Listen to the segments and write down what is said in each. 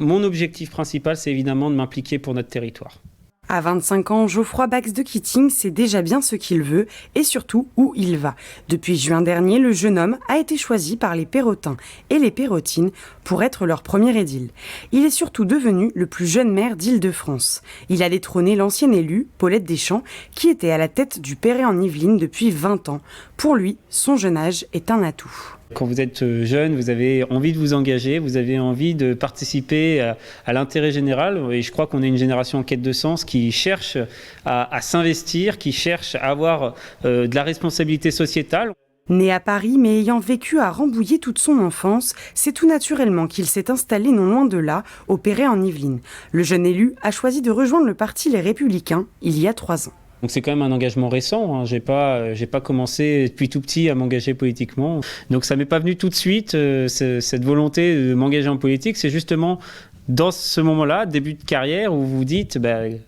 Mon objectif principal, c'est évidemment de m'impliquer pour notre territoire. À 25 ans, Geoffroy Bax de Kitting sait déjà bien ce qu'il veut et surtout où il va. Depuis juin dernier, le jeune homme a été choisi par les Perrotins et les Perrotines pour être leur premier édile. Il est surtout devenu le plus jeune maire d'Île-de-France. Il a détrôné l'ancienne élue, Paulette Deschamps, qui était à la tête du Perret-en-Yvelines depuis 20 ans. Pour lui, son jeune âge est un atout. Quand vous êtes jeune, vous avez envie de vous engager, vous avez envie de participer à l'intérêt général. Et je crois qu'on est une génération en quête de sens qui cherche à s'investir, qui cherche à avoir de la responsabilité sociétale. Né à Paris, mais ayant vécu à Rambouillet toute son enfance, c'est tout naturellement qu'il s'est installé non loin de là, au Perret-en-Yvelines. Le jeune élu a choisi de rejoindre le parti Les Républicains il y a 3 ans. Donc c'est quand même un engagement récent, hein. J'ai pas commencé depuis tout petit à m'engager politiquement. Donc ça m'est pas venu tout de suite, cette volonté de m'engager en politique. C'est justement dans ce moment-là, début de carrière, où vous vous dites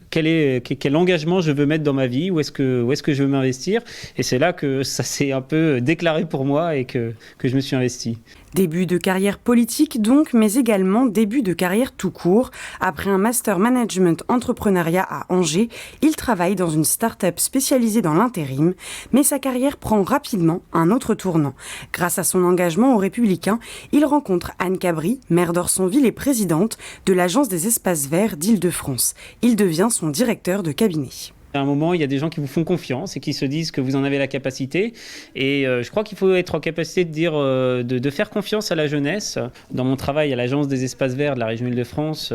quel engagement je veux mettre dans ma vie, où est-ce que je veux m'investir. Et c'est là que ça s'est un peu déclaré pour moi et que je me suis investi. Début de carrière politique donc, mais également début de carrière tout court. Après un master management entrepreneuriat à Angers, il travaille dans une start-up spécialisée dans l'intérim, mais sa carrière prend rapidement un autre tournant. Grâce à son engagement aux Républicains, il rencontre Anne Cabri, maire d'Orsonville et présidente de l'Agence des espaces verts d'Île-de-France. Il devient son directeur de cabinet. À un moment, il y a des gens qui vous font confiance et qui se disent que vous en avez la capacité. Et je crois qu'il faut être en capacité de dire, de faire confiance à la jeunesse. Dans mon travail à l'Agence des espaces verts de la région Île-de-France,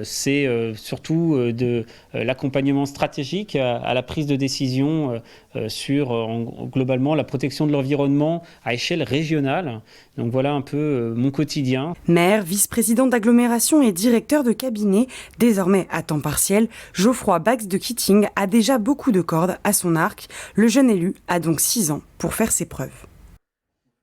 c'est surtout de l'accompagnement stratégique à la prise de décision sur globalement la protection de l'environnement à échelle régionale. Donc voilà un peu mon quotidien. Maire, vice-président d'agglomération et directeur de cabinet, désormais à temps partiel, Geoffroy Bax de Kitting a déjà beaucoup de cordes à son arc. Le jeune élu a donc 6 ans pour faire ses preuves.